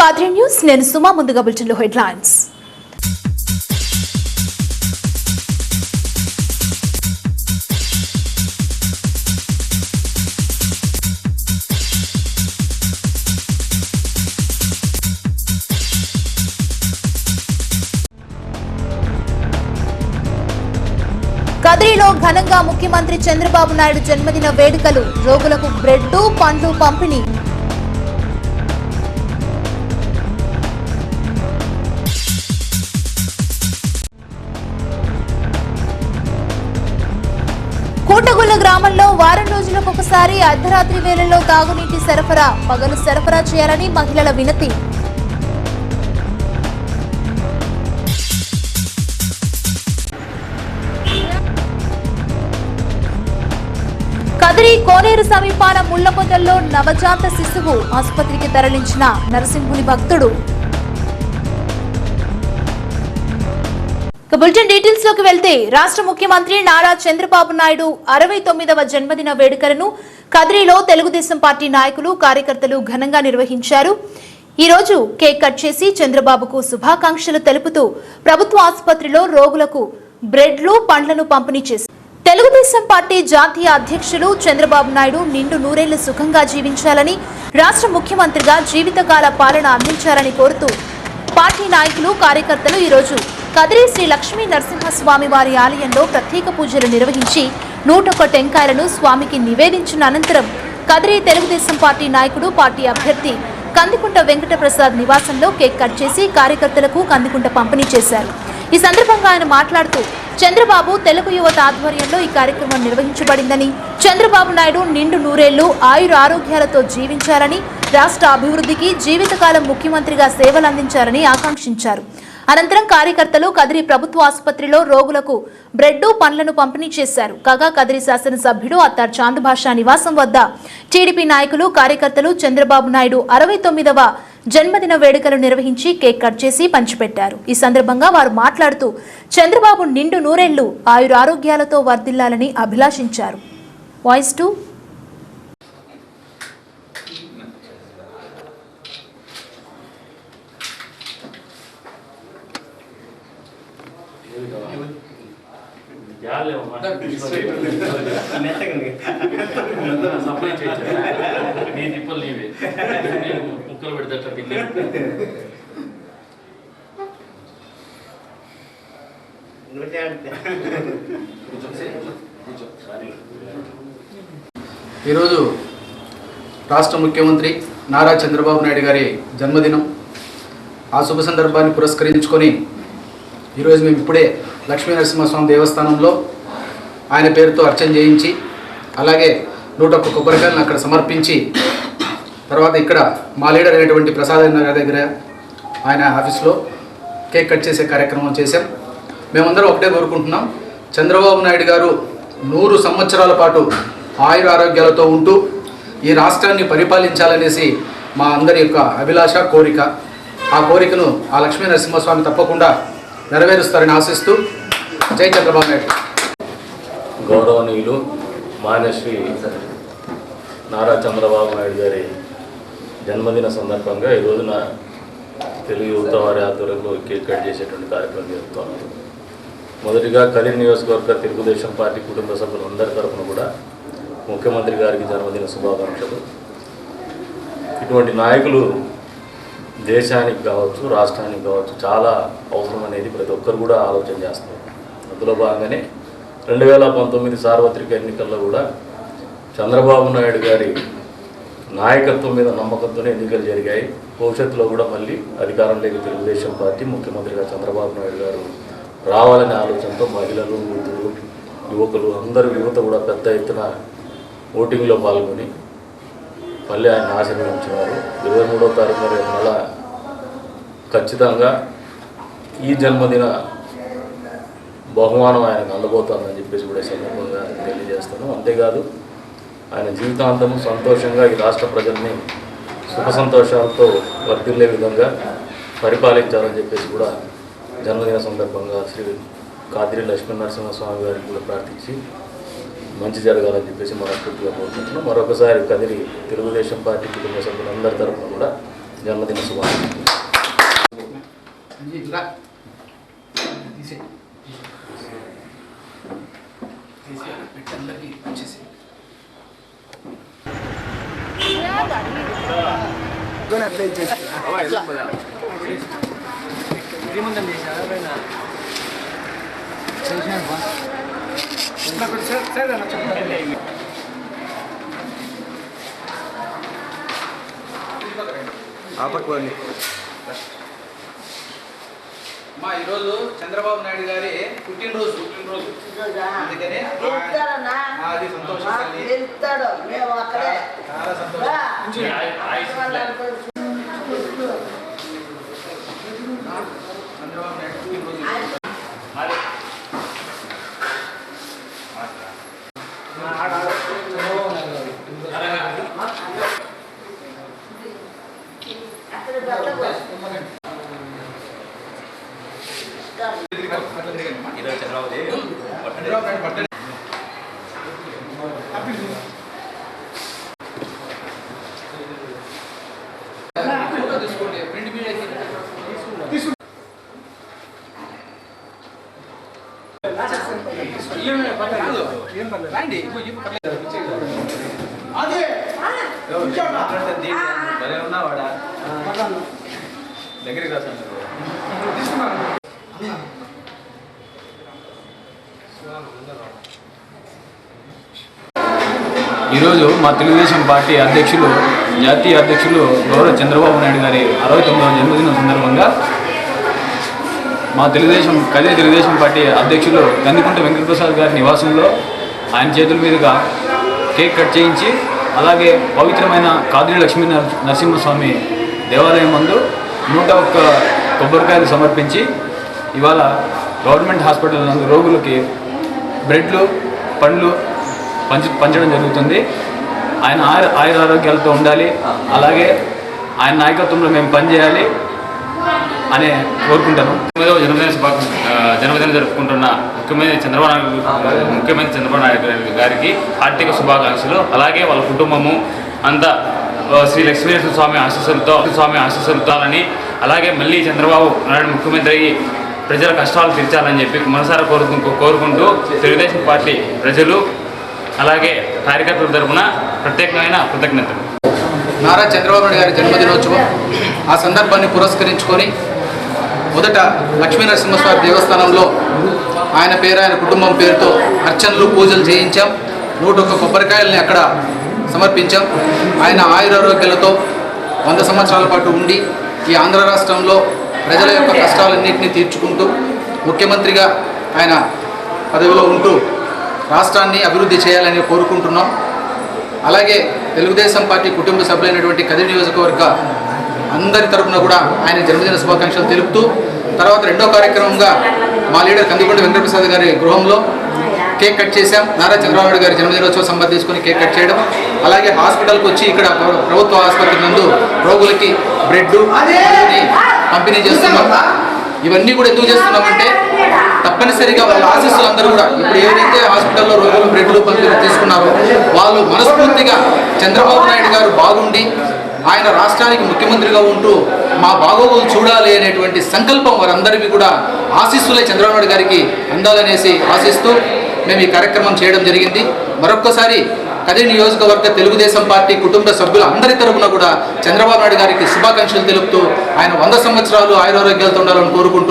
Kadri news నేను సుమా ముందుగా బులెటిన్లో హెడ్లైన్స్. కదిరిలో ఘనంగా ముఖ్యమంత్రి చంద్రబాబు నాయుడు జన్మదిన వేడుకలు. రోగులకు బ్రెడ్, పండ్లు పంపిణీ. కోటగుల్ల గ్రామంలో వారం రోజులకు ఒకసారి అర్ధరాత్రి వేళల్లో తాగునీటి సరఫరా. పగలు సరఫరా చేయాలని మహిళల వినతి. కదిరి కోనేరు సమీపాన ముళ్లపొదల్లో నవజాత శిశువు. ఆసుపత్రికి తరలించిన నరసింహుని భక్తుడు. బులెటిన్ డీటెయిల్స్ లోకి వెళ్తే రాష్ట్ర ముఖ్యమంత్రి నారా చంద్రబాబు నాయుడు 69వ జన్మదిన వేడుకలను కదిరిలో తెలుగుదేశం పార్టీ నాయకులు కార్యకర్తలు ఘనంగా నిర్వహించారు. ఈ రోజు కేక్ కట్ చేసి చంద్రబాబుకు శుభాకాంక్షలు తెలుపుతూ ప్రభుత్వ ఆసుపత్రిలో రోగులకు బ్రెడ్లు, పండ్లను పంపిణీ చేశారు. తెలుగుదేశం పార్టీ జాతీయ అధ్యక్షులు చంద్రబాబు నాయుడు నిండు నూరేళ్లు సుఖంగా జీవించాలని, రాష్ట్ర ముఖ్యమంత్రిగా జీవితకాల పాలన అందించాలని కోరుతూ పార్టీ నాయకులు కార్యకర్తలు ఈరోజు కదిరి శ్రీ లక్ష్మీ నరసింహస్వామి వారి ఆలయంలో ప్రత్యేక పూజలు నిర్వహించి 101 టెంకాయలను స్వామికి నివేదించిన అనంతరం కదిరి తెలుగుదేశం పార్టీ నాయకుడు, పార్టీ అభ్యర్థి కందికుంట వెంకటప్రసాద్ నివాసంలో కేక్ కట్ చేసి కార్యకర్తలకు కందికుంట పంపిణీ చేశారు. ఈ సందర్భంగా ఆయన మాట్లాడుతూ చంద్రబాబు తెలుగు యువత ఆధ్వర్యంలో ఈ కార్యక్రమం నిర్వహించబడిందని, చంద్రబాబు నాయుడు నిండు నూరేళ్లు ఆయుర ఆరోగ్యాలతో జీవించాలని, రాష్ట్ర అభివృద్ధికి జీవితకాలం ముఖ్యమంత్రిగా సేవలందించాలని ఆకాంక్షించారు. అనంతరం కార్యకర్తలు కదిరి ప్రభుత్వ ఆసుపత్రిలో రోగులకు బ్రెడ్, పండ్లను పంపిణీ చేశారు. కాగా కదిరి శాసనసభ్యుడు అత్తార్ చాంద్ భాషా నివాసం వద్ద టీడీపీ నాయకులు, కార్యకర్తలు చంద్రబాబు నాయుడు 69వ జన్మదిన వేడుకలు నిర్వహించి కేక్ కట్ చేసి పంచిపెట్టారు. ఈ సందర్భంగా వారు మాట్లాడుతూ చంద్రబాబు నిండు నూరేళ్లు ఆయుర ఆరోగ్యాలతో వర్ధిల్లాలని అభిలాషించారు. వాయిస్ 2 ముక్కలు పెడతా ఈరోజు రాష్ట్ర ముఖ్యమంత్రి నారా చంద్రబాబు నాయుడు గారి జన్మదినం. ఆ శుభ సందర్భాన్ని పురస్కరించుకొని ఈరోజు మేము ఇప్పుడే లక్ష్మీ నరసింహస్వామి దేవస్థానంలో ఆయన పేరుతో అర్చన చేయించి, అలాగే 101 కొబ్బరికాయలను అక్కడ సమర్పించి, తర్వాత ఇక్కడ మా లీడర్ అయినటువంటి ప్రసాద్ గారి దగ్గర ఆయన ఆఫీస్లో కేక్ కట్ చేసే కార్యక్రమం చేశాం. మేమందరం ఒకటే కోరుకుంటున్నాం, చంద్రబాబు నాయుడు గారు 100 సంవత్సరాల పాటు ఆయుర ఆరోగ్యాలతో ఉంటూ ఈ రాష్ట్రాన్ని పరిపాలించాలనేసి మా అందరి యొక్క అభిలాష, కోరిక. ఆ కోరికను ఆ లక్ష్మీ నరసింహస్వామి తప్పకుండా నెరవేరుస్తారని ఆశిస్తూ జై చంద్రబాబు నాయుడు. గౌరవనీయులు మాన్యశ్రీ నారా చంద్రబాబు నాయుడు గారి జన్మదిన సందర్భంగా ఈ రోజున తెలుగు యువత వారి ఆధ్వర్యంలో కేక్ కట్ చేసేటువంటి కార్యక్రమం జరుగుతున్నాం. మొదటిగా కదిరి నియోజకవర్గ తెలుగుదేశం పార్టీ కుటుంబ సభ్యులందరి తరఫున కూడా ముఖ్యమంత్రి గారికి జన్మదిన శుభాకాంక్షలు. ఇటువంటి నాయకులు దేశానికి కావచ్చు, రాష్ట్రానికి కావచ్చు చాలా అవసరం అనేది ప్రతి ఒక్కరు కూడా ఆలోచన చేస్తారు. అందులో భాగంగానే 2019 సార్వత్రిక ఎన్నికల్లో కూడా చంద్రబాబు నాయుడు గారి నాయకత్వం మీద నమ్మకంతోనే ఎన్నికలు జరిగాయి. భవిష్యత్తులో కూడా మళ్ళీ అధికారంలోకి తెలుగుదేశం పార్టీ ముఖ్యమంత్రిగా చంద్రబాబు నాయుడు గారు రావాలనే ఆలోచనతో మహిళలు, వృద్ధులు, యువకులు అందరూ యువత కూడా పెద్ద ఎత్తున ఓటింగ్లో పాల్గొని మళ్ళీ ఆయన ఆశీర్వదించినారు. 23వ తారీఖు నెల ఖచ్చితంగా ఈ జన్మదిన బహుమానం ఆయనకు అందబోతుందని చెప్పేసి కూడా సందర్భంగా తెలియజేస్తాను. అంతేకాదు ఆయన జీవితాంతము సంతోషంగా ఈ రాష్ట్ర ప్రజల్ని సుఖ సంతోషాలతో వర్ధిల్లే విధంగా పరిపాలించాలని చెప్పేసి కూడా జన్మదిన సందర్భంగా శ్రీ కాదిరి లక్ష్మీ నరసింహస్వామి గారికి కూడా ప్రార్థించి మంచి జరగాలని చెప్పేసి మనస్ఫూర్తిగా కోరుకుంటున్నాం. మరొకసారి కదిరి తెలుగుదేశం పార్టీ కుటుంబ సభ్యులందరి తరఫున కూడా జన్మదిన శుభాకాంక్షలు. ఈరోజు చంద్రబాబు నాయుడు గారి పుట్టినరోజు అందుకని అది సంతోషం. చాలా సంతోషం. చంద్రబాబు నాయుడు పుట్టినరోజు దగ్గరికి రాసాను. ఈరోజు మా తెలుగుదేశం పార్టీ అధ్యక్షులు జాతీయ అధ్యక్షులు గౌరవ చంద్రబాబు నాయుడు గారి 69వ జన్మదినం సందర్భంగా మా కదిరి తెలుగుదేశం పార్టీ అధ్యక్షులు కందికుంట వెంకటప్రసాద్ గారి నివాసంలో ఆయన చేతుల మీదుగా కేక్ కట్ చేయించి అలాగే పవిత్రమైన కాదిరి లక్ష్మీ నరసింహస్వామి దేవాలయం ముందు 101 కొబ్బరికాయలు సమర్పించి ఇవాళ గవర్నమెంట్ హాస్పిటల్ నందు రోగులకి బ్రెడ్లు పండ్లు పంచడం జరుగుతుంది. ఆయన ఆయురారోగ్యాలతో ఉండాలి, అలాగే ఆయన నాయకత్వంలో మేము పనిచేయాలి అని కోరుకుంటాను. జన్మదినం జరుపుకుంటున్న ముఖ్యమంత్రి చంద్రబాబు నాయుడు గారికి ఆర్థిక శుభాకాంక్షలు. అలాగే వాళ్ళ కుటుంబము అంతా శ్రీ లక్ష్మీనరసింహ స్వామి ఆశీస్సులతో అని, అలాగే మళ్ళీ చంద్రబాబు నాయుడు ముఖ్యమంత్రి ప్రజల కష్టాలు తీర్చాలని చెప్పి మనసారా కోరుకుంటూ తెలుగుదేశం పార్టీ ప్రజలు అలాగే కార్యకర్తల తరఫున ప్రత్యేకమైన కృతజ్ఞతలు. నారా చంద్రబాబు నాయుడు గారి జన్మదినోత్సవం ఆ సందర్భాన్ని పురస్కరించుకొని మొదట లక్ష్మీనరసింహస్వామి దేవస్థానంలో ఆయన కుటుంబం పేరుతో అర్చనలు పూజలు చేయించాం. 101 కొబ్బరికాయలని అక్కడ సమర్పించాం. ఆయన ఆయురారోగ్యాలతో 100 సంవత్సరాల పాటు ఉండి ఈ ఆంధ్ర రాష్ట్రంలో ప్రజల యొక్క కష్టాలన్నింటినీ తీర్చుకుంటూ ముఖ్యమంత్రిగా ఆయన పదవిలో ఉంటూ రాష్ట్రాన్ని అభివృద్ధి చేయాలని కోరుకుంటున్నాం. అలాగే తెలుగుదేశం పార్టీ కుటుంబ సభ్యులైనటువంటి కదిరి నియోజకవర్గ అందరి తరఫున కూడా ఆయన జన్మదిన శుభాకాంక్షలు తెలుపుతూ తర్వాత రెండో కార్యక్రమంగా మా లీడర్ కందికొండ వెంకటప్రసాద్ గారి గృహంలో కేక్ కట్ చేశాం. నారా చంద్రబాబు నాయుడు గారి జన్మదినోత్సవం సంబంధించుకొని కేక్ కట్ చేయడం, అలాగే హాస్పిటల్కి వచ్చి ఇక్కడ ప్రభుత్వ ఆసుపత్రి నందు రోగులకి బ్రెడ్ పంపిణీ చేస్తున్నాం. ఇవన్నీ కూడా ఎందుకు చేస్తున్నామంటే తప్పనిసరిగా వాళ్ళ ఆశీస్సులు అందరూ కూడా ఇప్పుడు ఏదైతే హాస్పిటల్లో రోగులు బ్రెడ్లు పంపిణీ తీసుకున్నారో వాళ్ళు మనస్ఫూర్తిగా చంద్రబాబు నాయుడు గారు బాగుండి ఆయన రాష్ట్రానికి ముఖ్యమంత్రిగా ఉంటూ మా బాగోగులు చూడాలి అనేటువంటి సంకల్పం వారందరికీ కూడా ఆశీస్సులే చంద్రబాబు నాయుడు గారికి అందాలనేసి ఆశిస్తూ మేము ఈ కార్యక్రమం చేయడం జరిగింది. మరొక్కసారి కదిరి నియోజకవర్గ తెలుగుదేశం పార్టీ కుటుంబ సభ్యులు అందరి తరఫున కూడా చంద్రబాబు నాయుడు గారికి శుభాకాంక్షలు తెలుపుతూ ఆయన 100 సంవత్సరాలు ఆయురారోగ్యాలతో ఉండాలని కోరుకుంటూ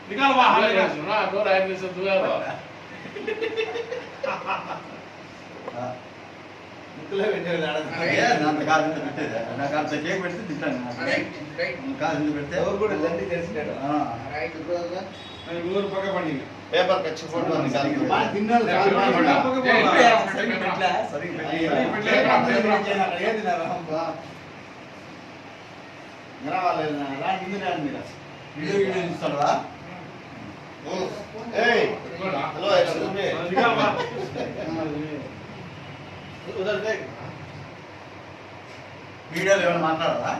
निकाल बाहर ना दो राइट में से दो है निकले बैठे लड़ा ना काल ना काल से केक बैठते दिखता ना राइट काल से बैठते और को जल्दी तेरे हां राइट मैं ऊपर पकड़ पड़ी पेपर का फोटो निकाल के बाद दिनल सरी बैठला है सरी बैठला ये दिन हम मेरा वाले ना रा दिन ना मेरा వీడియో ఇస్తాడా? ఏయ్ హలో ఎక్స్క్యూజ్ మీ. వీడియోలో ఏమైనా మాట్లాడాలా?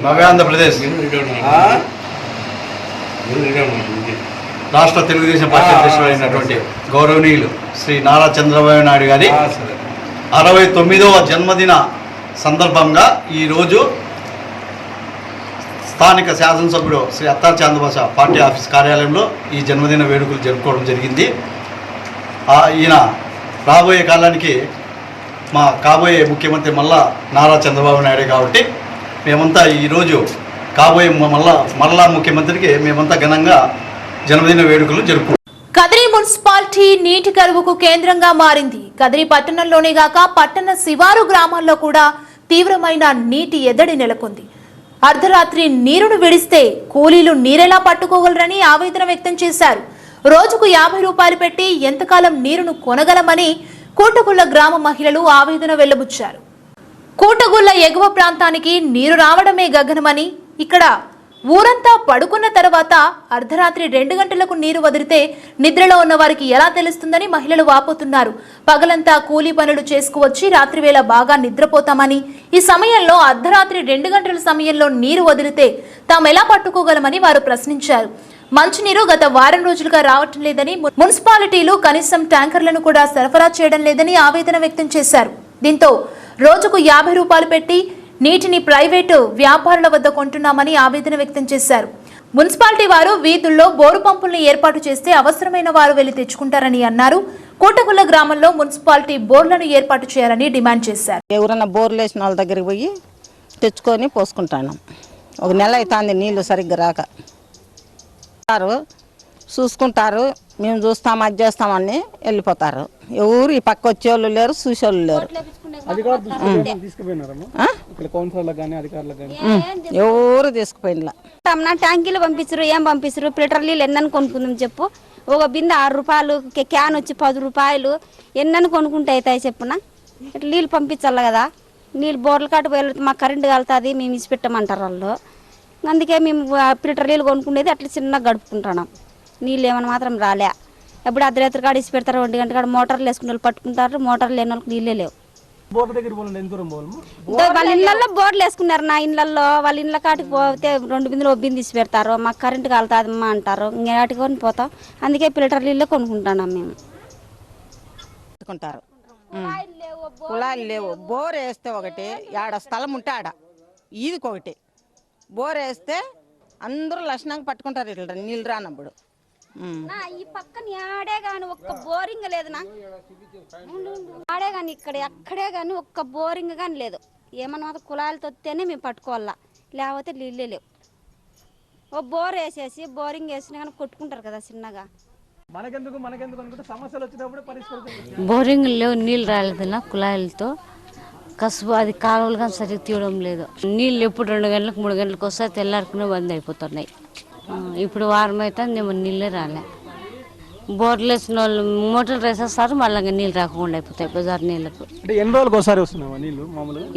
నవ్య ఆంధ్రప్రదేశ్ రాష్ట్ర తెలుగుదేశం పార్టీ అధ్యక్షుడైనటువంటి గౌరవనీయులు శ్రీ నారా చంద్రబాబు నాయుడు గారి 69వ జన్మదిన సందర్భంగా ఈరోజు స్థానిక శాసనసభ్యుడు శ్రీ అత్తార్ చంద్రబాస పార్టీ ఆఫీస్ కార్యాలయంలో ఈ జన్మదిన వేడుకలు జరుపుకోవడం జరిగింది. ఈయన రాబోయే కాలానికి మా కాబోయే ముఖ్యమంత్రి మళ్ళా నారా చంద్రబాబు నాయుడు కాబట్టి మేమంతా ఈరోజు కాబోయే మళ్ళా ముఖ్యమంత్రికి మేమంతా ఘనంగా జన్మదిన వేడుకలు జరుపుకుంటాం. కదిరి మున్సిపాలిటీ నీటి కరువుకు కేంద్రంగా మారింది. కదిరి పట్టణంలోనే గాక పట్టణ శివారు గ్రామాల్లో కూడా తీవ్రమైన నీటి ఎద్దడి నెలకొంది. అర్ధరాత్రి నీరును విడిస్తే కూలీలు నీరెలా పట్టుకోగలరని ఆవేదన వ్యక్తం చేశారు. రోజుకు 50 రూపాయలు పెట్టి ఎంతకాలం నీరును కొనగలమని కూటగుళ్ల గ్రామ మహిళలు ఆవేదన వెల్లబుచ్చారు. కూటగుళ్ల ఎగువ ప్రాంతానికి నీరు రావడమే గగనమని, ఇక్కడ ఊరంతా పడుకున్న తర్వాత అర్ధరాత్రి 2 గంటలకు నీరు వదిలితే నిద్రలో ఉన్న వారికి ఎలా తెలుస్తుందని మహిళలు వాపోతున్నారు. పగలంతా కూలీ పనులు చేసుకువచ్చి రాత్రివేళ బాగా నిద్రపోతామని, ఈ సమయంలో అర్ధరాత్రి 2 గంటల సమయంలో నీరు వదిలితే తామెలా పట్టుకోగలమని వారు ప్రశ్నించారు. మంచినీరు గత వారం రోజులుగా రావటం లేదని, మున్సిపాలిటీలు కనీసం ట్యాంకర్లను కూడా సరఫరా చేయడం లేదని ఆవేదన వ్యక్తం చేశారు. దీంతో రోజుకు 50 రూపాయలు పెట్టి నీటిని ప్రైవేటు వ్యాపారుల వద్ద కొంటున్నామని ఆవేదన వ్యక్తం చేశారు. మున్సిపాలిటీ వారు వీధుల్లో బోరు పంపులను ఏర్పాటు చేస్తే అవసరమైన వారు వెళ్లి తెచ్చుకుంటారని అన్నారు. కోటగుళ్ల గ్రామంలో మున్సిపాలిటీ బోర్లను ఏర్పాటు చేయాలని డిమాండ్ చేశారు. ఎవరన్నా బోర్లు వేసిన వాళ్ళ దగ్గరికి పోయి తెచ్చుకొని పోసుకుంటాను. 1 నెల అవుతుంది నీళ్లు సరిగ్గా రాక. చూసుకుంటారు, మేము చూస్తాం అది చేస్తామని వెళ్ళిపోతారు. ఎవరు ఈ పక్క వచ్చేవాళ్ళు లేరు, చూసేవాళ్ళు లేరు. ఎవరు తీసుకుపోయిన ట్యాంకీలు పంపించరు, ఏం పంపించరు. ఫిల్టర్ నీళ్ళు ఎన్నని కొనుక్కుందాం చెప్పు. ఒక బిందె 6 రూపాయలు, క్యాన్ వచ్చి 10 రూపాయలు. ఎన్నని కొనుక్కుంటే అవుతాయి చెప్పున. ఇట్లా నీళ్ళు పంపించాలి కదా. నీళ్ళు బోర్ల కాటు పోయి మాకు కరెంటు కలుతుంది, మేము ఇచ్చి పెట్టమంటారు వాళ్ళు. అందుకే మేము ఫిల్టర్ నీళ్ళు కొనుక్కునేది అట్లా చిన్నగా గడుపుకుంటున్నాం. నీళ్ళు ఏమైనా మాత్రం రాలే. ఎప్పుడు అర్ధరాత్రి కాడ ఇచ్చి పెడతారు, 1 గంట కాడ మోటార్లు వేసుకునే వాళ్ళు పట్టుకుంటారు. మోటార్లు లేని వాళ్ళకి నీళ్ళే లేవు. వాళ్ళ ఇళ్ళల్లో బోర్లు వేసుకున్నారు. నా ఇళ్ళల్లో వాళ్ళ ఇళ్ళ కాటికి పోతే 2 బిందులు 1 బిందు ఇచ్చి పెడతారు. మాకు కరెంటు కలుతుందమ్మా అంటారు. ఇంకేటికి కొని పోతాం. అందుకే ఫిల్టర్ నీళ్ళే కొనుక్కుంటున్నాం మేము. కుళాయిలు లేవు. బోర్ వేస్తే ఒకటి, ఆడ స్థలం ఉంటే ఆడ ఈదికి ఒకటి బోర్ వేస్తే అందరూ లక్షణంగా పట్టుకుంటారు. ఇట్లా నీళ్ళు రానప్పుడు ఈ పక్కన ఆడే గాని ఒక్క బోరింగ్ లేదు. ఆడే గాని ఇక్కడ ఎక్కడే గాని ఒక్క బోరింగ్ గాని లేదు. ఏమన్నా కుళాయిలతో వస్తేనే మేము పట్టుకోవాలా, లేకపోతే నీళ్ళే లేవు. ఓ బోర్ వేసేసి బోరింగ్ వేసినా కానీ కొట్టుకుంటారు కదా చిన్నగా. బోరింగ్ లేవు, నీళ్ళు రాలేదన్నా కుళాయిలతో. కసుపు అది కాలువలు కానీ సరిగ్గా తీయడం లేదు. నీళ్ళు ఎప్పుడు 2 గంటలకు 3 గంటలకు వస్తే తెల్లారుకునే బంద్ అయిపోతున్నాయి. ఇప్పుడు వారం అయితే నీళ్ళే రాలే. బోర్లు వేసిన వాళ్ళు మోటార్లు వేసేస్తారు, మళ్ళీ నీళ్ళు రాకుండా అయిపోతాయి బజార్ నీళ్ళకు.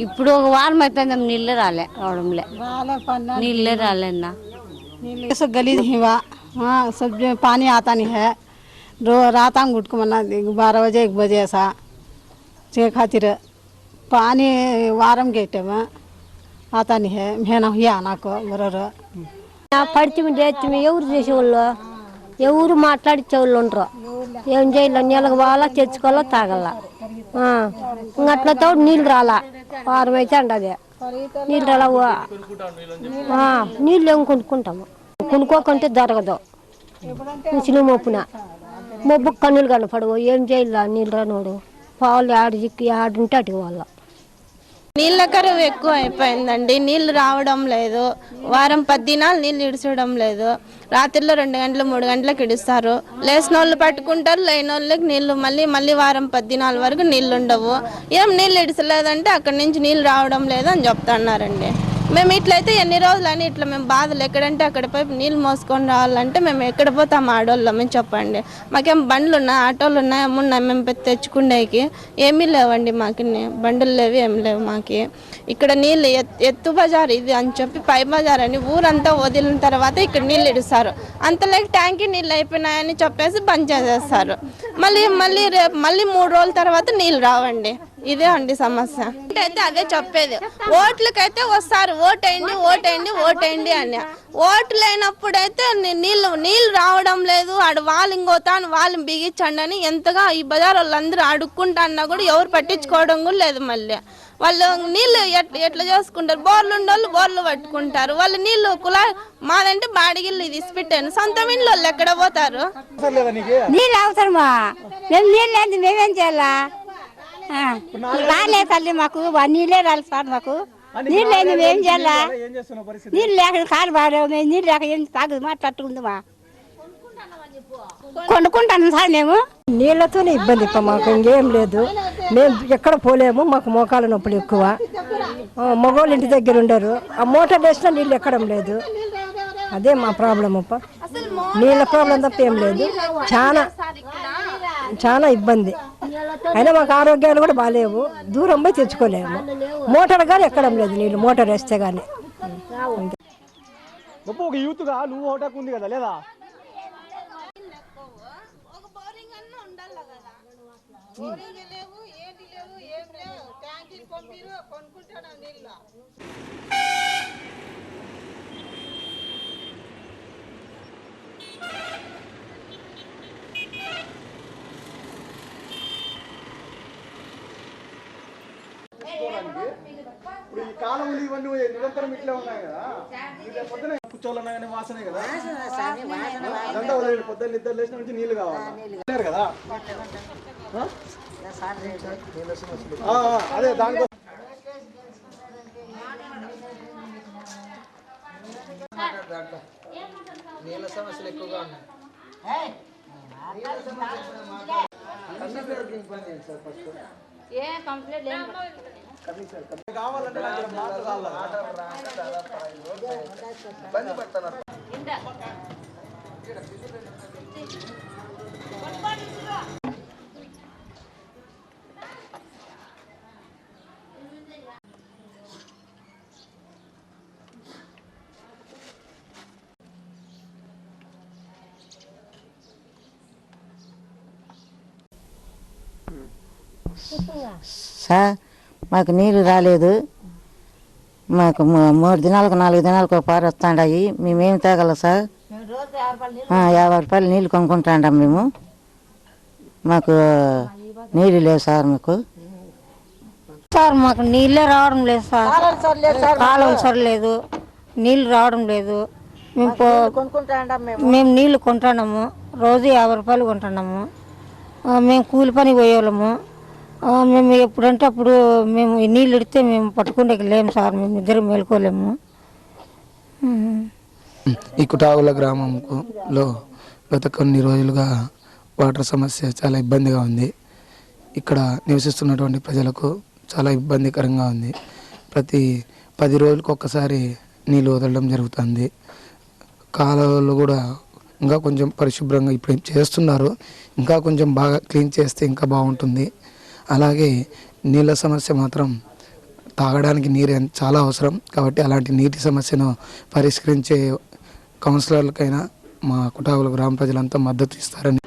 ఇప్పుడు 1 వారం అయితే నీళ్ళే రావడంలే. నీళ్ళే రాలేనా. गलीज हिवा हाँ सब जो पानी आता नहीं है. रात हम घुट को मना 12 बजे 1 बजे ऐसा चे खातिर पानी वारम गेटे में आता नहीं है. मेहना हुआ आना को बरोबर పడితే చేస్తే ఎవరు చేసేవాళ్ళు, ఎవరు మాట్లాడిచ్చేవాళ్ళు ఉండరు. ఏం చేయాలి, నీళ్ళకి పోవాలా, తెచ్చుకోవాలా, తాగల. అట్లతో నీళ్ళు రాలా. వారం అయితే అంటది నీళ్ళు రాలా. నీళ్ళు ఏం కొనుక్కుంటాము, కొనుక్కోకుంటే జరగదు. ముసలి మొబ్బు కన్నులు కనపడవు. ఏం చేయాల నీళ్ళు రానోడు. పావులు ఆడుంటే అటు వాళ్ళ. నీళ్ళ కరువు ఎక్కువ అయిపోయిందండి. నీళ్లు రావడం లేదు. వారం 10 దినాలు నీళ్ళు ఇడిచడం లేదు. రాత్రిలో 2 గంటలు 3 గంటలకు ఇడుస్తారు. లేచిన వాళ్ళు పట్టుకుంటారు, లేని వాళ్ళకి నీళ్లు మళ్ళీ వారం 10 దినాల వరకు నీళ్ళు ఉండవు. ఏం నీళ్ళు ఇడిచలేదంటే అక్కడి నుంచి నీళ్ళు రావడం లేదు అని చెప్తున్నారండి. మేము ఇట్లయితే ఎన్ని రోజులని ఇట్లా మేము బాధలు ఎక్కడంటే అక్కడ పోయి నీళ్ళు మోసుకొని రావాలంటే మేము ఎక్కడ పోతాం ఆడోళ్ళం చెప్పండి. మాకేం బండ్లు ఉన్నాయి, ఆటోలు ఉన్నాయి, అమ్మున్నాయి, మేము తెచ్చుకునేకి ఏమీ లేవండి. మాకు బండులు లేవు, ఏమి లేవు. మాకు ఇక్కడ నీళ్ళు ఎత్తు బజార్ ఇది అని చెప్పి పై బజార్ అని ఊరంతా వదిలిన తర్వాత ఇక్కడ నీళ్ళు ఇడుస్తారు. అంతలోకి ట్యాంకీ నీళ్ళు అయిపోయినాయని చెప్పేసి బంద్ చేసేస్తారు. మళ్ళీ 3 రోజుల తర్వాత నీళ్ళు రావండి. ఇదే అండి సమస్య. అయితే అదే చెప్పేది, ఓట్లకైతే వస్తారు, ఓటేయండి అని. ఓట్లు అయినప్పుడైతే నీళ్ళు రావడం లేదు. ఆడు వాళ్ళు ఇంకోతాను వాళ్ళని బిగించండి అని ఎంతగా ఈ బజార్ వాళ్ళందరూ అడుక్కుంటా అన్నా కూడా ఎవరు పట్టించుకోవడం కూడా లేదు. మళ్ళీ వాళ్ళు నీళ్ళు ఎట్లా చేసుకుంటారు? బోర్లు ఉండోళ్ళు బోర్లు పట్టుకుంటారు. వాళ్ళు నీళ్ళు మాదంటే బాడిగిళ్ళు ఇది ఇసిపెట్టాను, సొంత ఇంట్లో వాళ్ళు ఎక్కడ పోతారు? నీళ్ళు అవసరమా? మేము నీళ్ళు లేదు, మేమేం చేయాలా? రాలే తల్లి, మాకు నీళ్ళే రాలి సార్. మాకు నీళ్ళు లేదు, మేమేం చేయాలా? నీళ్ళు లేక కాలు బాడావు, మేము నీళ్ళు లేక ఏం తాగు మాట్లాడుకుందామా? కొనుక్కుంటాను సార్ మేము. నీళ్ళతోనే ఇబ్బంది మాకు, ఇంకేం లేదు. మేము ఎక్కడ పోలేము, మాకు మోకాల నొప్పులు ఎక్కువ. మగవాళ్ళు ఇంటి దగ్గర ఉండరు, ఆ మోటార్ వేసినా నీళ్ళు ఎక్కడం లేదు. అదే మా ప్రాబ్లం అప్ప, నీళ్ళ ప్రాబ్లం తప్ప ఏం లేదు. చాలా ఇబ్బంది. అయినా మాకు ఆరోగ్యాలు కూడా బాగాలేవు, దూరం పోయి తెచ్చుకోలేము. మోటార్ కానీ ఎక్కడం లేదు నీళ్ళు, మోటార్ వేస్తే కానీ. ఒక యూత్గా నువ్వు ఓటాకు ఉంది కదా లేదా? ఇప్పుడు ఈ కాలంలో ఇవన్నీ నిరంతరం ఇట్లే ఉన్నాయి కదా, పొద్దున కూర్చోవాలన్నా కానీ వాసనే కదా. అదంతా వదిలేదు, పొద్దున్న నిద్ర లేచిన నుంచి నీళ్ళు కావాలి కదా. అదే దానికోసం నీళ్ళ సమస్యలు ఎక్కువగా ఉన్నాయి. కావాలంటే ఇబ్బంది పడుతున్నారు. సార్ మాకు నీళ్ళు రాలేదు. మాకు 3 దినాలకు 4 దినాలకు ఒక పారు వస్తాయి. మేమేమి తాగలం సార్? 50 రూపాయలు నీళ్ళు కొనుక్కుంటాం మేము. మాకు నీళ్ళు లేవు సార్. మాకు సార్ మాకు నీళ్ళే రావడం లేదు సార్. కాలం సరిలేదు, నీళ్ళు రావడం లేదు. మేము నీళ్ళు కొంటున్నాము, రోజు 50 రూపాయలు కొంటున్నాము. మేము కూలి పని పోయేవాళ్ళము. మేము ఎప్పుడంటే అప్పుడు మేము నీళ్ళు ఇడితే మేము పట్టుకుంటే లేము సార్. మేము ఇద్దరు మేలుకోలేము. ఈ కుటావుల గ్రామంలో గత కొన్ని రోజులుగా వాటర్ సమస్య చాలా ఇబ్బందిగా ఉంది. ఇక్కడ నివసిస్తున్నటువంటి ప్రజలకు చాలా ఇబ్బందికరంగా ఉంది. ప్రతి 10 రోజులకు ఒక్కసారి నీళ్ళు వదలడం జరుగుతుంది. కాలువలు కూడా ఇంకా కొంచెం పరిశుభ్రంగా ఇప్పుడు చేస్తున్నారు, ఇంకా కొంచెం బాగా క్లీన్ చేస్తే ఇంకా బాగుంటుంది. అలాగే నీళ్ళ సమస్య మాత్రం తాగడానికి నీరు చాలా అవసరం. కాబట్టి అలాంటి నీటి సమస్యను పరిష్కరించే కౌన్సిలర్లకైనా మా కుటావుల గ్రామ ప్రజలంతా మద్దతు ఇస్తారని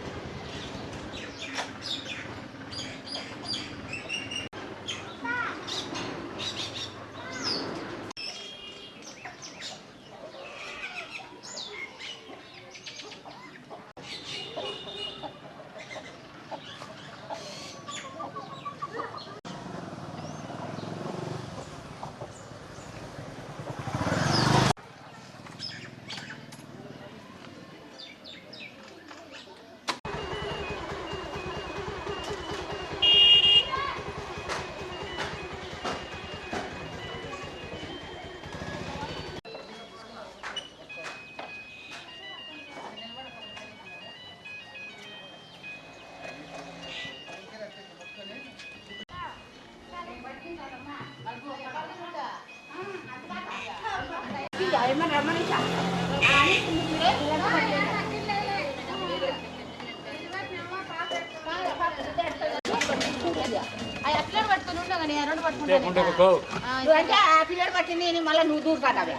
మళ్ళీ నువ్వు దూరుతావే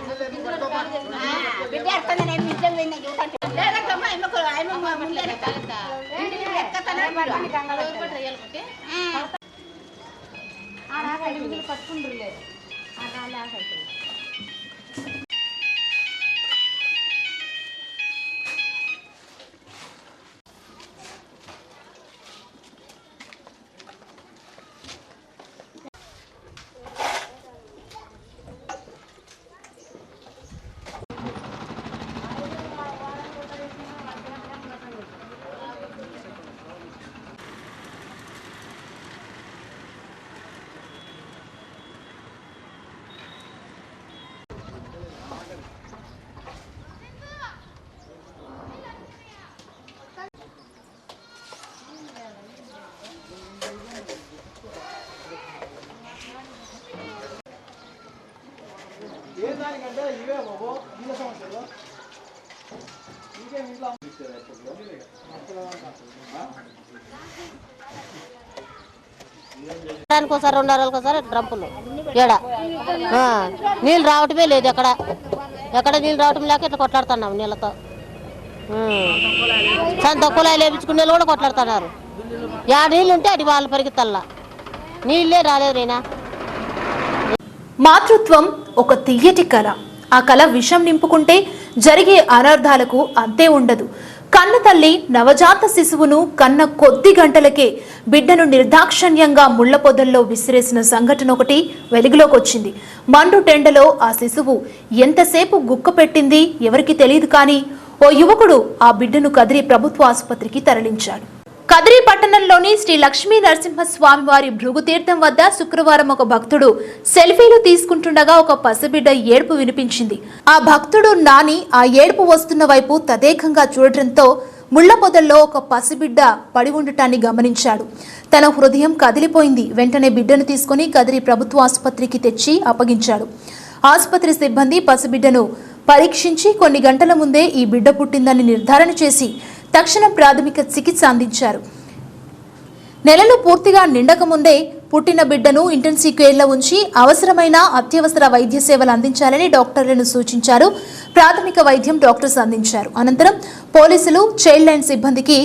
బిడ్డ పట్టుకుంటారు ఒకసారి 2 వారాలకోసారి డ్రంపులు ఏడ నీళ్ళు రావటమే లేదు ఎక్కడ నీళ్ళు రావటం లేక ఇట్లా కొట్లాడుతున్నాం నీళ్ళతో సొంత కుళాయి లేపించుకునే కూడా కొట్లాడుతున్నారు నీళ్ళు ఉంటే అది వాళ్ళు పరిగెత్తల్లా నీళ్ళే రాలేదు నేనా మాతృత్వం ఒక తియ్యటి కళ. ఆ కళ విషం నింపుకుంటే జరిగే అనర్థాలకు అంతే ఉండదు. కన్న తల్లి నవజాత శిశువును కన్న కొద్ది గంటలకే బిడ్డను నిర్దాక్షణ్యంగా ముళ్ల పొదల్లో విసిరేసిన సంఘటన ఒకటి వెలుగులోకి వచ్చింది. మండు టెండలో ఆ శిశువు ఎంతసేపు గుక్క పెట్టింది ఎవరికి తెలియదు. కానీ ఓ యువకుడు ఆ బిడ్డను కదిరి ప్రభుత్వ ఆసుపత్రికి తరలించాడు. కదిరి పట్టణంలోని శ్రీ లక్ష్మీ నరసింహస్వామి వారి భృగుతీర్థం వద్ద శుక్రవారం ఒక భక్తుడు సెల్ఫీలు తీసుకుంటుండగా ఒక పసిబిడ్డ ఏడుపు వినిపించింది. ఆ భక్తుడు నాని ఆ ఏడుపు వస్తున్న వైపు తదేకంగా చూడటంతో ముళ్ల పొదల్లో ఒక పసిబిడ్డ పడి ఉండటాన్ని గమనించాడు. తన హృదయం కదిలిపోయింది. వెంటనే బిడ్డను తీసుకుని కదిరి ప్రభుత్వ ఆసుపత్రికి తెచ్చి అప్పగించాడు. ఆసుపత్రి సిబ్బంది పసిబిడ్డను పరీక్షించి కొన్ని గంటల ముందే ఈ బిడ్డ పుట్టిందని నిర్ధారణ చేసి తక్షణం ప్రాథమిక చికిత్స అందించారు. నెలలు పూర్తిగా నిండక ముందే పుట్టిన బిడ్డను ఇంటెన్సివ్ కేర్లో ఉంచి అవసరమైన అత్యవసర వైద్య సేవలు అందించాలని డాక్టర్లను సూచించారు. ప్రాథమిక వైద్యం డాక్టర్స్ అందించారు. అనంతరం పోలీసులు చైల్డ్ లైన్ సిబ్బందికి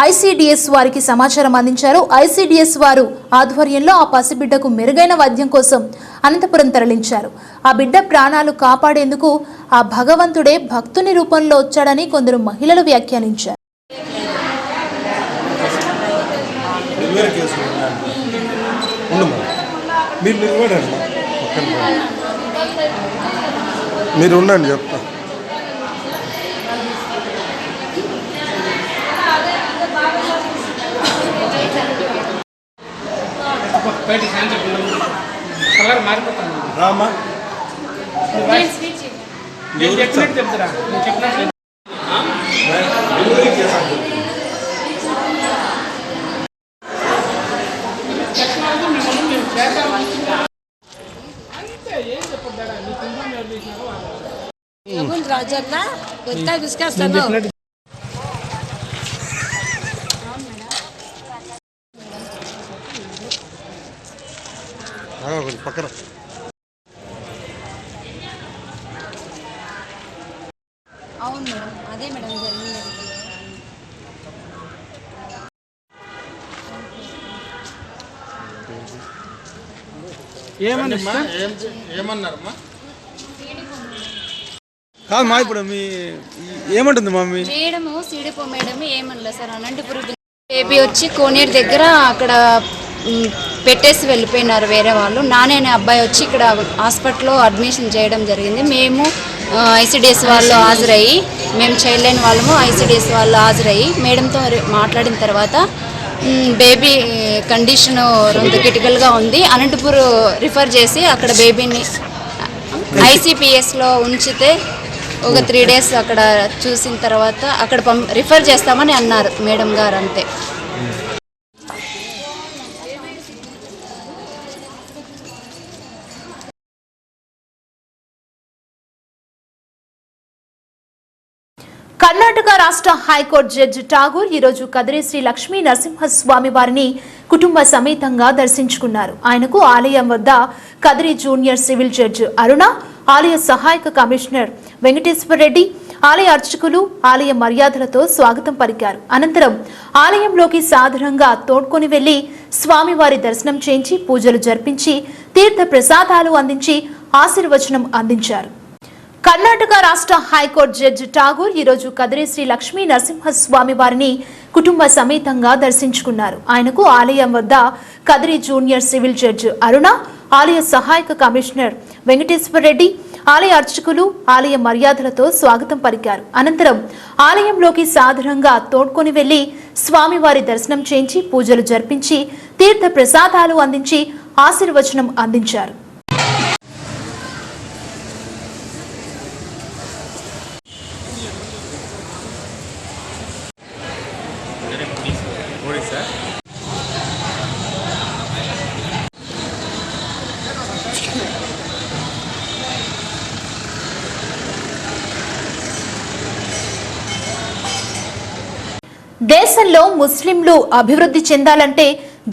ఐసీడీఎస్ వారికి సమాచారం అందించారు. ఐసీడీఎస్ వారు ఆధ్వర్యంలో ఆ పసిబిడ్డకు మెరుగైన వైద్యం కోసం అనంతపురం తరలించారు. ఆ బిడ్డ ప్రాణాలు కాపాడేందుకు ఆ భగవంతుడే భక్తుని రూపంలో వచ్చాడని కొందరు మహిళలు వ్యాఖ్యానించారు. మీరు ఉండండి చెప్తా. రామా రాజన్న కొత్త విసుకేస్తాను. పక్కన అవును మేడం, అదే మేడం జరిగింది. ఏమన్నారమ్మా? కాదు మా ఇప్పుడు మీ ఏమంటుంది మమ్మీ? మేడము సిడిపో మేడం ఏమనలేదు సార్. అనంతపురం బేబీ వచ్చి కోనేరు దగ్గర అక్కడ పెట్టేసి వెళ్ళిపోయినారు వేరే వాళ్ళు. నానే అనే అబ్బాయి వచ్చి ఇక్కడ హాస్పిటల్లో అడ్మిషన్ చేయడం జరిగింది. మేము ఐసీడీఎస్ వాళ్ళు హాజరయ్యి, మేము చైల్డ్ లైన్ వాళ్ళము ఐసీడీఎస్ వాళ్ళు హాజరయ్యి మేడంతో మాట్లాడిన తర్వాత బేబీ కండిషన్ రెండు క్రిటికల్గా ఉంది, అనంతపురం రిఫర్ చేసి అక్కడ బేబీని ఐసీపీఎస్లో ఉంచితే ఒక 3 days అక్కడ చూసిన తర్వాత అక్కడ రిఫర్ చేస్తామని అన్నారు మేడం గారు. అంతే. కర్ణాటక రాష్ట్ర హైకోర్టు జడ్జి ఠాగూర్ ఈరోజు కదిరి శ్రీ లక్ష్మీ నరసింహస్వామి వారిని కుటుంబ సమేతంగా దర్శించుకున్నారు. ఆయనకు ఆలయం వద్ద కదిరి జూనియర్ సివిల్ జడ్జి అరుణ, ఆలయ సహాయక కమిషనర్ వెంకటేశ్వర రెడ్డి, ఆలయ అర్చకులు ఆలయ మర్యాదలతో స్వాగతం పలికారు. అనంతరం ఆలయంలోకి సాధారణంగా తోడ్కొని వెళ్లి స్వామివారి దర్శనం చేయించి పూజలు జరిపించి తీర్థ ప్రసాదాలు అందించి ఆశీర్వచనం అందించారు. కర్ణాటక రాష్ట్ర హైకోర్టు జడ్జి ఠాగూర్ ఈరోజు కదిరి శ్రీ లక్ష్మీ నరసింహస్వామి వారిని కుటుంబ సమేతంగా దర్శించుకున్నారు. ఆయనకు ఆలయం వద్ద కదిరి జూనియర్ సివిల్ జడ్జి అరుణ, ఆలయ సహాయక కమిషనర్ వెంకటేశ్వర రెడ్డి, ఆలయ అర్చకులు ఆలయ మర్యాదలతో స్వాగతం పలికారు. అనంతరం ఆలయంలోకి సాధారణంగా తోడ్కొని వెళ్లి స్వామివారి దర్శనం చేయించి పూజలు జరిపించి తీర్థ ప్రసాదాలు అందించి ఆశీర్వచనం అందించారు. దేశంలో ముస్లింలు అభివృద్ధి చెందాలంటే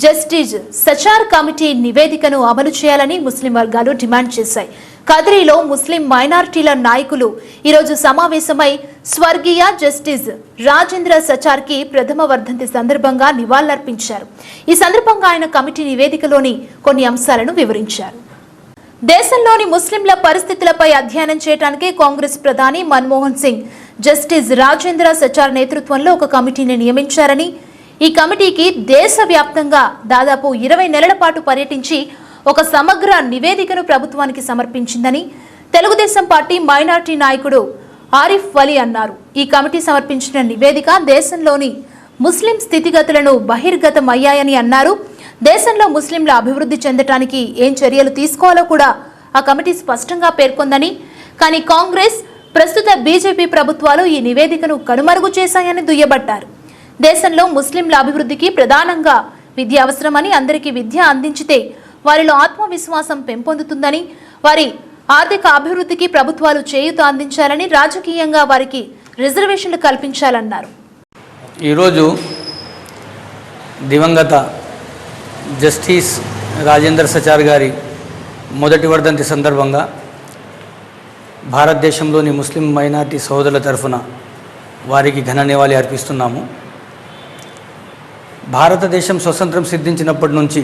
జస్టిస్ సచార్ కమిటీ నివేదికను అమలు చేయాలని ముస్లిం వర్గాలు డిమాండ్ చేశాయి. కదిరిలో ముస్లిం మైనారిటీల నాయకులు ఈరోజు సమావేశమై స్వర్గీయ జస్టిస్ రాజేంద్ర సచార్ కి ప్రథమ వర్ధంతి సందర్భంగా నివాళులర్పించారు. ఈ సందర్భంగా ఆయన కమిటీ నివేదికలోని కొన్ని అంశాలను వివరించారు. దేశంలోని ముస్లింల పరిస్థితులపై అధ్యయనం చేయడానికే కాంగ్రెస్ ప్రధాని మన్మోహన్ సింగ్ జస్టిస్ రాజేంద్ర సచార్ నేతృత్వంలో ఒక కమిటీని నియమించారని, ఈ కమిటీకి దేశవ్యాప్తంగా దాదాపు 20 నెలల పాటు పర్యటించి ఒక సమగ్ర నివేదికను ప్రభుత్వానికి సమర్పించిందని తెలుగుదేశం పార్టీ మైనార్టీ నాయకుడు ఆరిఫ్ వలీ అన్నారు. ఈ కమిటీ సమర్పించిన నివేదిక దేశంలోని ముస్లిం స్థితిగతులను బహిర్గతమయ్యాయని అన్నారు. దేశంలో ముస్లింల అభివృద్ధి చెందటానికి ఏం చర్యలు తీసుకోవాలో కూడా ఆ కమిటీ స్పష్టంగా పేర్కొందని, కానీ కాంగ్రెస్ ప్రస్తుత బీజేపీ ప్రభుత్వాలు ఈ నివేదికను కనుమరుగు చేశాయని దుయ్యబట్టారు. దేశంలో ముస్లింల అభివృద్ధికి ప్రధానంగా విద్య అవసరమని, అందరికీ విద్య అందించితే వారిలో ఆత్మవిశ్వాసం పెంపొందుతుందని, వారి ఆర్థిక అభివృద్ధికి ప్రభుత్వాలు చేయూత అందించాలని, రాజకీయంగా వారికి రిజర్వేషన్లు కల్పించాలన్నారు. ఈరోజు దివంగత జస్టిస్ రాజేంద్ర సచార్ గారి మొదటి వర్ధంతి సందర్భంగా భారతదేశంలోని ముస్లిం మైనార్టీ సోదరుల తరఫున వారికి ఘన నివాళి అర్పిస్తున్నాము. భారతదేశం స్వతంత్రం సిద్ధించినప్పటి నుంచి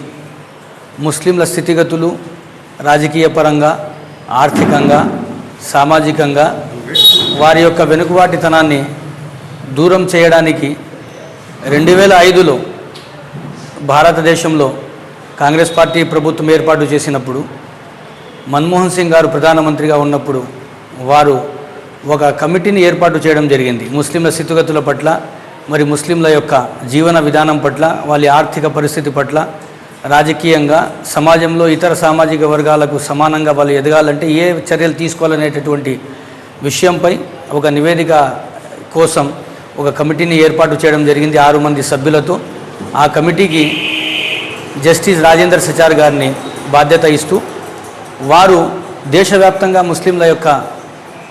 ముస్లింల స్థితిగతులు రాజకీయ పరంగా, ఆర్థికంగా, సామాజికంగా వారి యొక్క వెనుకబాటుతనాన్ని దూరం చేయడానికి 2005లో భారతదేశంలో కాంగ్రెస్ పార్టీ ప్రభుత్వం ఏర్పాటు చేసినప్పుడు, మన్మోహన్ సింగ్ గారు ప్రధానమంత్రిగా ఉన్నప్పుడు వారు ఒక కమిటీని ఏర్పాటు చేయడం జరిగింది. ముస్లింల స్థితిగతుల పట్ల, మరి ముస్లింల యొక్క జీవన విధానం పట్ల, వాళ్ళ ఆర్థిక పరిస్థితి పట్ల, రాజకీయంగా సమాజంలో ఇతర సామాజిక వర్గాలకు సమానంగా వాళ్ళు ఎదగాలంటే ఏ చర్యలు తీసుకోవాలనేటటువంటి విషయంపై ఒక నివేదిక కోసం ఒక కమిటీని ఏర్పాటు చేయడం జరిగింది 6 మంది సభ్యులతో. ఆ కమిటీకి జస్టిస్ రాజేంద్ర సచార్ గారిని బాధ్యత ఇస్తూ వారు దేశవ్యాప్తంగా ముస్లింల యొక్క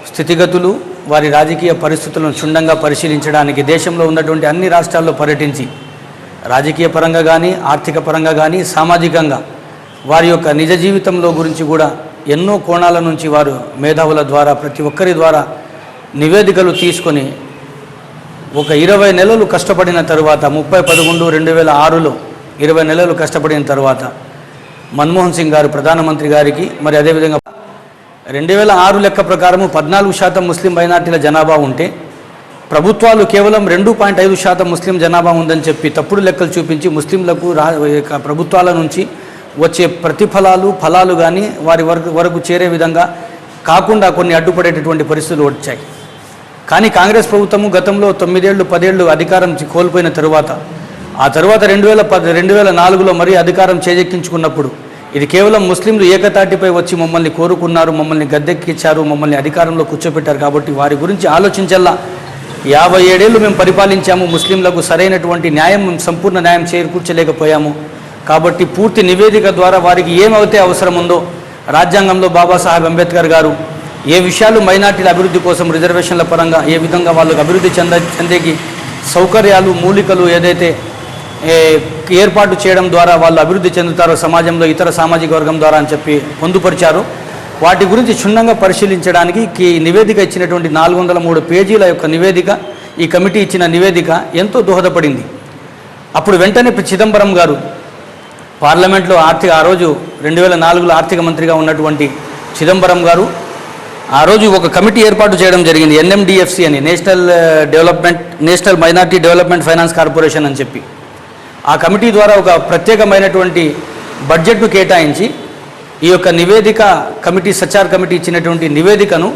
స్థితిగతులు, వారి రాజకీయ పరిస్థితులను క్షుణ్ణంగా పరిశీలించడానికి దేశంలో ఉన్నటువంటి అన్ని రాష్ట్రాల్లో పర్యటించి రాజకీయ పరంగా కానీ, ఆర్థిక పరంగా కానీ, సామాజికంగా వారి యొక్క నిజ జీవితంలో గురించి కూడా ఎన్నో కోణాల నుంచి వారు మేధావుల ద్వారా, ప్రతి ఒక్కరి ద్వారా నివేదికలు తీసుకొని ఒక 20 నెలలు కష్టపడిన తర్వాత 30/11/2006లో 20 నెలలు కష్టపడిన తర్వాత మన్మోహన్ సింగ్ గారు ప్రధానమంత్రి గారికి, మరి అదేవిధంగా 2006 లెక్క ప్రకారము 14% ముస్లిం మైనార్టీల జనాభా ఉంటే ప్రభుత్వాలు కేవలం 2.5% ముస్లిం జనాభా ఉందని చెప్పి తప్పుడు లెక్కలు చూపించి ముస్లింలకు ప్రభుత్వాల నుంచి వచ్చే ఫలాలు కానీ వారి వరకు చేరే విధంగా కాకుండా కొన్ని అడ్డుపడేటటువంటి పరిస్థితులు వచ్చాయి. కానీ కాంగ్రెస్ ప్రభుత్వము గతంలో 9 ఏళ్ళు 10 ఏళ్ళు అధికారం కోల్పోయిన తరువాత, ఆ తర్వాత 2004లో మరీ అధికారం చేజెక్కించుకున్నప్పుడు ఇది కేవలం ముస్లింలు ఏకతాటిపై వచ్చి మమ్మల్ని కోరుకున్నారు, మమ్మల్ని గద్దెక్కించారు, మమ్మల్ని అధికారంలో కూర్చోబెట్టారు కాబట్టి వారి గురించి ఆలోచించల్లా. 57 ఏళ్ళు మేము పరిపాలించాము, ముస్లింలకు సరైనటువంటి న్యాయం, సంపూర్ణ న్యాయం చేకూర్చలేకపోయాము. కాబట్టి పూర్తి నివేదిక ద్వారా వారికి ఏమైతే అవసరం ఉందో రాజ్యాంగంలో బాబాసాహెబ్ అంబేద్కర్ గారు ఏ విషయాలు మైనార్టీల అభివృద్ధి కోసం రిజర్వేషన్ల పరంగా ఏ విధంగా వాళ్ళకు అభివృద్ధి చెందేకి సౌకర్యాలు మూలికలు ఏదైతే ఏర్పాటు చేయడం ద్వారా వాళ్ళు అభివృద్ధి చెందుతారో సమాజంలో ఇతర సామాజిక వర్గం ద్వారా అని చెప్పి పొందుపరిచారు. వాటి గురించి క్షుణ్ణంగా పరిశీలించడానికి ఈ నివేదిక ఇచ్చినటువంటి 403 పేజీల యొక్క నివేదిక, ఈ కమిటీ ఇచ్చిన నివేదిక ఎంతో దోహదపడింది. అప్పుడు వెంటనే చిదంబరం గారు పార్లమెంట్లో ఆ రోజు 2004లో ఆర్థిక మంత్రిగా ఉన్నటువంటి చిదంబరం గారు ఆ రోజు ఒక కమిటీ ఏర్పాటు చేయడం జరిగింది, NMDFC అని, national minority development finance corporation అని చెప్పి. ఆ కమిటీ ద్వారా ఒక ప్రత్యేకమైనటువంటి బడ్జెట్ను కేటాయించి ఈ యొక్క నివేదిక కమిటీ సచార్ కమిటీ ఇచ్చినటువంటి నివేదికను,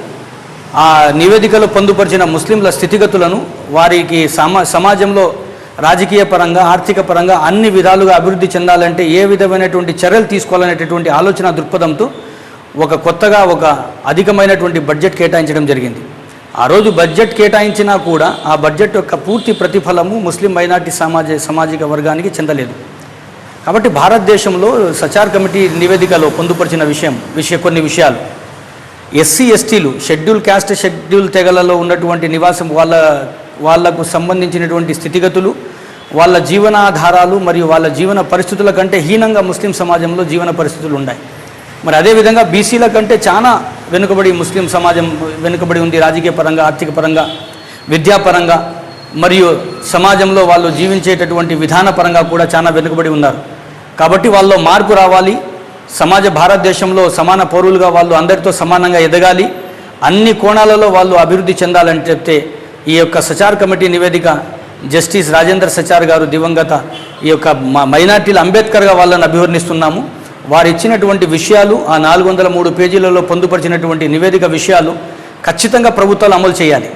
ఆ నివేదికలో పొందుపరిచిన ముస్లింల స్థితిగతులను వారికి సమాజంలో రాజకీయ పరంగా ఆర్థిక పరంగా అన్ని విధాలుగా అభివృద్ధి చెందాలంటే ఏ విధమైనటువంటి చర్యలు తీసుకోవాలనేటటువంటి ఆలోచన దృక్పథంతో ఒక కొత్తగా ఒక అధికమైనటువంటి బడ్జెట్ కేటాయించడం జరిగింది. ఆ రోజు బడ్జెట్ కేటాయించినా కూడా ఆ బడ్జెట్ యొక్క పూర్తి ప్రతిఫలము ముస్లిం మైనార్టీ సామాజిక వర్గానికి చెందలేదు. కాబట్టి భారతదేశంలో సచార్ కమిటీ నివేదికలో పొందుపరిచిన కొన్ని విషయాలు, ఎస్సీ ఎస్టీలు, షెడ్యూల్ క్యాస్ట్ షెడ్యూల్ తెగలలో ఉన్నటువంటి నివాసం వాళ్లకు సంబంధించినటువంటి స్థితిగతులు, వాళ్ళ జీవనాధారాలు మరియు వాళ్ళ జీవన పరిస్థితుల కంటే హీనంగా ముస్లిం సమాజంలో జీవన పరిస్థితులు ఉన్నాయి. మరి అదేవిధంగా బీసీల కంటే చాలా వెనుకబడి ముస్లిం సమాజం వెనుకబడి ఉంది, రాజకీయ పరంగా, ఆర్థిక పరంగా, విద్యాపరంగా, మరియు సమాజంలో వాళ్ళు జీవించేటటువంటి విధానపరంగా కూడా చాలా వెనుకబడి ఉన్నారు. కాబట్టి వాళ్ళలో మార్పు రావాలి, భారతదేశంలో సమాన పౌరులుగా వాళ్ళు అందరితో సమానంగా ఎదగాలి, అన్ని కోణాలలో వాళ్ళు అభివృద్ధి చెందాలని చెప్తే ఈ యొక్క సచార్ కమిటీ నివేదిక జస్టిస్ రాజేంద్ర సచార్ గారు దివంగత ఈ యొక్క మైనార్టీల అంబేద్కర్గా వాళ్ళని అభివర్ణిస్తున్నాము. వారు ఇచ్చినటువంటి విషయాలు, ఆ 403 పేజీలలో పొందుపరిచినటువంటి నివేదిక విషయాలు ఖచ్చితంగా ప్రభుత్వాలు అమలు చేయాలి.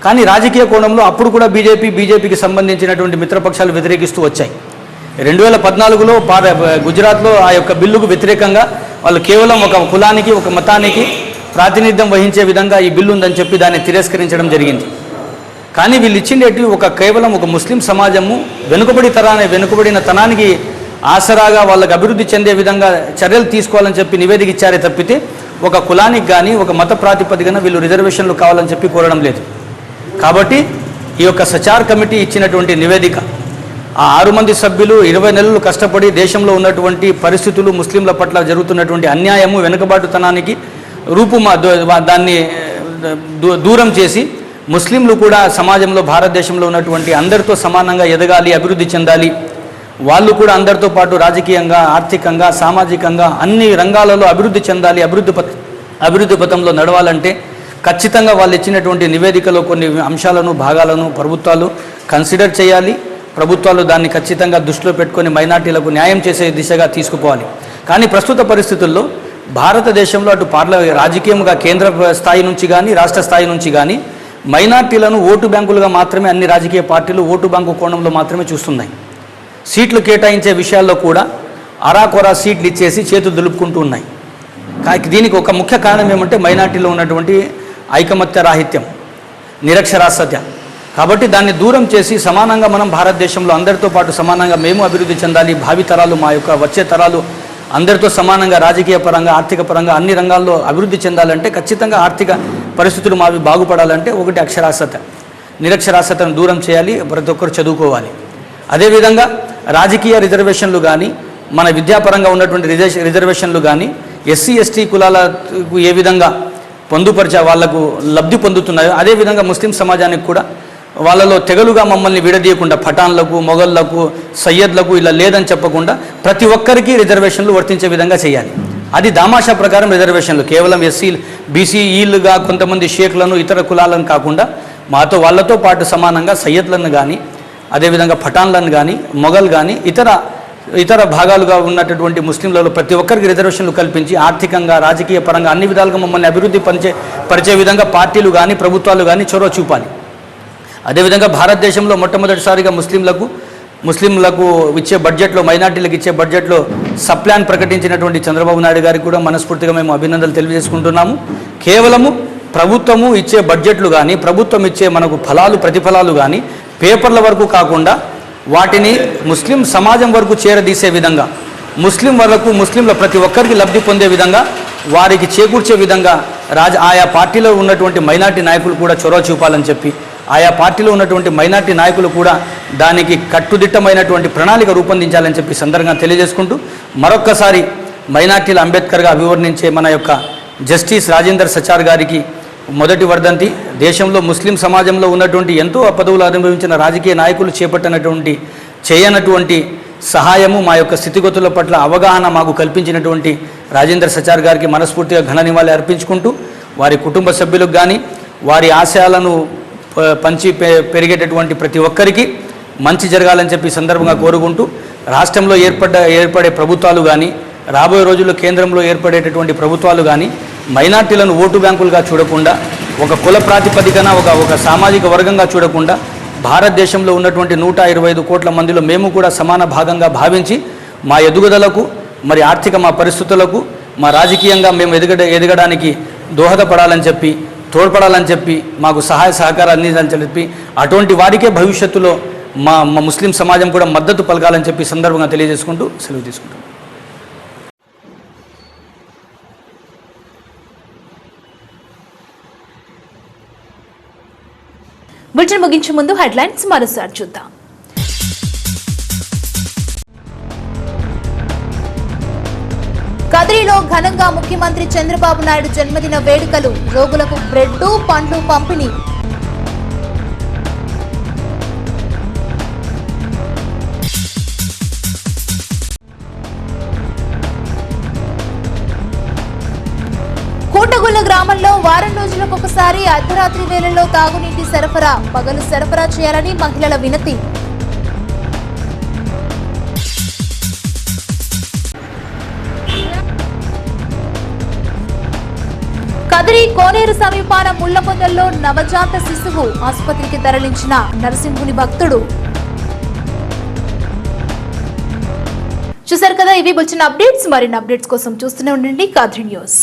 కానీ రాజకీయ కోణంలో అప్పుడు కూడా బీజేపీకి సంబంధించినటువంటి మిత్రపక్షాలు వ్యతిరేకిస్తూ వచ్చాయి. 2014లో గుజరాత్లో ఆ యొక్క బిల్లుకు వ్యతిరేకంగా వాళ్ళు కేవలం ఒక కులానికి ఒక మతానికి ప్రాతినిధ్యం వహించే విధంగా ఈ బిల్లు ఉందని చెప్పి దాన్ని తిరస్కరించడం జరిగింది. కానీ వీళ్ళు ఇచ్చిండేటి కేవలం ఒక ముస్లిం సమాజము వెనుకబడిన తనానికి ఆసరాగా వాళ్ళకి అభివృద్ధి చెందే విధంగా చర్యలు తీసుకోవాలని చెప్పి నివేదిక ఇచ్చారే తప్పితే ఒక కులానికి కానీ ఒక మత ప్రాతిపదికన వీళ్ళు రిజర్వేషన్లు కావాలని చెప్పి కోరడం లేదు. కాబట్టి ఈ యొక్క సచార్ కమిటీ ఇచ్చినటువంటి నివేదిక, ఆ 6 మంది సభ్యులు 20 నెలలు కష్టపడి దేశంలో ఉన్నటువంటి పరిస్థితులు, ముస్లింల పట్ల జరుగుతున్నటువంటి అన్యాయము, వెనుకబాటుతనానికి దాన్ని దూరం చేసి ముస్లింలు కూడా సమాజంలో భారతదేశంలో ఉన్నటువంటి అందరితో సమానంగా ఎదగాలి, అభివృద్ధి చెందాలి, వాళ్ళు కూడా అందరితో పాటు రాజకీయంగా, ఆర్థికంగా, సామాజికంగా అన్ని రంగాలలో అభివృద్ధి చెందాలి, అభివృద్ధి పథంలో నడవాలంటే ఖచ్చితంగా వాళ్ళు ఇచ్చినటువంటి నివేదికలో కొన్ని అంశాలను, భాగాలను ప్రభుత్వాలు కన్సిడర్ చేయాలి. ప్రభుత్వాలు దాన్ని ఖచ్చితంగా దృష్టిలో పెట్టుకొని మైనార్టీలకు న్యాయం చేసే దిశగా తీసుకుపోవాలి. కానీ ప్రస్తుత పరిస్థితుల్లో భారతదేశంలో అటు రాజకీయంగా కేంద్ర స్థాయి నుంచి కానీ రాష్ట్ర స్థాయి నుంచి కానీ మైనార్టీలను ఓటు బ్యాంకులుగా మాత్రమే అన్ని రాజకీయ పార్టీలు ఓటు బ్యాంకు కోణంలో మాత్రమే చూస్తున్నాయి. సీట్లు కేటాయించే విషయాల్లో కూడా అరాకొరా సీట్లు ఇచ్చేసి చేతులు దులుపుకుంటూ ఉన్నాయి. దీనికి ఒక ముఖ్య కారణం ఏమంటే మైనార్టీలో ఉన్నటువంటి ఐకమత్య రాహిత్యం, నిరక్షరాస్యత. కాబట్టి దాన్ని దూరం చేసి సమానంగా మనం భారతదేశంలో అందరితో పాటు సమానంగా మేము అభివృద్ధి చెందాలి, భావితరాలు, మా యొక్క వచ్చే తరాలు అందరితో సమానంగా రాజకీయ పరంగా, ఆర్థిక పరంగా అన్ని రంగాల్లో అభివృద్ధి చెందాలంటే ఖచ్చితంగా ఆర్థిక పరిస్థితులు మావి బాగుపడాలంటే ఒకటి అక్షరాస్యత, నిరక్షరాస్యతను దూరం చేయాలి, ప్రతి ఒక్కరు చదువుకోవాలి. అదేవిధంగా రాజకీయ రిజర్వేషన్లు కానీ, మన విద్యాపరంగా ఉన్నటువంటి రిజర్వేషన్లు కానీ ఎస్సీ ఎస్టీ కులాలకు ఏ విధంగా పొందుపరిచే వాళ్లకు లబ్ధి పొందుతున్నాయో అదేవిధంగా ముస్లిం సమాజానికి కూడా వాళ్ళలో తెగలుగా మమ్మల్ని విడదీయకుండా పఠాన్లకు, మొఘళ్లకు, సయ్యద్లకు ఇలా లేదని చెప్పకుండా ప్రతి ఒక్కరికి రిజర్వేషన్లు వర్తించే విధంగా చేయాలి. అది దామాషా ప్రకారం రిజర్వేషన్లు కేవలం ఎస్సీ బీసీఈలుగా కొంతమంది షేక్లను ఇతర కులాలను కాకుండా వాళ్ళతో పాటు సమానంగా సయ్యద్లను కానీ, అదేవిధంగా పఠాన్లను కానీ, మొఘల్ కానీ ఇతర భాగాలుగా ఉన్నటువంటి ముస్లింలలో ప్రతి ఒక్కరికి రిజర్వేషన్లు కల్పించి ఆర్థికంగా, రాజకీయ పరంగా అన్ని విధాలుగా మమ్మల్ని అభివృద్ధి పరిచే విధంగా పార్టీలు కానీ ప్రభుత్వాలు కానీ చొరవ చూపాలి. అదేవిధంగా భారతదేశంలో మొట్టమొదటిసారిగా ముస్లింలకు ఇచ్చే బడ్జెట్లో, మైనార్టీలకు ఇచ్చే బడ్జెట్లో సప్లాన్ ప్రకటించినటువంటి చంద్రబాబు నాయుడు గారికి కూడా మనస్ఫూర్తిగా మేము అభినందనలు తెలియజేసుకుంటున్నాము. కేవలము ప్రభుత్వము ఇచ్చే బడ్జెట్లు కానీ, ప్రభుత్వం ఇచ్చే మనకు ప్రతిఫలాలు కానీ పేపర్ల వరకు కాకుండా వాటిని ముస్లిం సమాజం వరకు చేరదీసే విధంగా, ముస్లింల ప్రతి ఒక్కరికి లబ్ధి పొందే విధంగా, వారికి చేకూర్చే విధంగా ఆయా పార్టీలో ఉన్నటువంటి మైనార్టీ నాయకులు కూడా చొరవ చూపాలని చెప్పి, ఆయా పార్టీలో ఉన్నటువంటి మైనార్టీ నాయకులు కూడా దానికి కట్టుదిట్టమైనటువంటి ప్రణాళిక రూపొందించాలని చెప్పి సందర్భంగా తెలియజేసుకుంటూ, మరొక్కసారి మైనార్టీల అంబేద్కర్గా అభివర్ణించే మన యొక్క జస్టిస్ రాజేందర్ సచార్ గారికి మొదటి వర్ధంతి. దేశంలో ముస్లిం సమాజంలో ఉన్నటువంటి ఎంతో పదవులు అనుభవించిన రాజకీయ నాయకులు చేయనటువంటి సహాయము, మా యొక్క స్థితిగతుల పట్ల అవగాహన మాకు కల్పించినటువంటి రాజేందర్ సచార్ గారికి మనస్ఫూర్తిగా ఘన నివాళి అర్పించుకుంటూ, వారి కుటుంబ సభ్యులకు కానీ వారి ఆశయాలను పంచి పెరిగేటటువంటి ప్రతి ఒక్కరికి మంచి జరగాలని చెప్పి సందర్భంగా కోరుకుంటూ, రాష్ట్రంలో ఏర్పడే ప్రభుత్వాలు కానీ రాబోయే రోజుల్లో కేంద్రంలో ఏర్పడేటటువంటి ప్రభుత్వాలు కానీ మైనార్టీలను ఓటు బ్యాంకులుగా చూడకుండా, ఒక కుల ప్రాతిపదికన ఒక సామాజిక వర్గంగా చూడకుండా, భారతదేశంలో ఉన్నటువంటి 125 కోట్ల మందిలో మేము కూడా సమాన భాగంగా భావించి మా ఎదుగుదలకు, మరి ఆర్థిక మా పరిస్థితులకు, మా రాజకీయంగా మేము ఎదగడానికి దోహదపడాలని చెప్పి, తోడ్పడాలని చెప్పి, మాకు సహాయ సహకారాలు అందించాలని చెప్పి, అటువంటి వారికే భవిష్యత్తులో మా ముస్లిం సమాజం కూడా మద్దతు పలకాలని చెప్పి సందర్భంగా తెలియజేసుకుంటూ సెలవు తీసుకుంటాం. బులెటిన్ ముగించే ముందు హెడ్లైన్స్ మరోసారి చూద్దాం. కదిరిలో ఘనంగా ముఖ్యమంత్రి చంద్రబాబు నాయుడు జన్మదిన వేడుకలు, రోగులకు బ్రెడ్ పండ్లు పంపిణీ. కోటగుళ్ల గ్రామంలో వారం రోజులకు ఒకసారి అర్ధరాత్రి వేళల్లో తాగునీటి సరఫరా, పగలు సరఫరా చేయాలని మహిళల వినతి. కదిరి కోనేరు సమీపాన ముళ్లపొదల్లో నవజాత శిశువు, ఆసుపత్రికి తరలించిన నరసింహుని భక్తుడు. చూశారు కదా, ఇవి బులెటిన్ అప్డేట్స్. మరిన్ని అప్డేట్స్ కోసం చూస్తూనే ఉండండి కదిరి న్యూస్.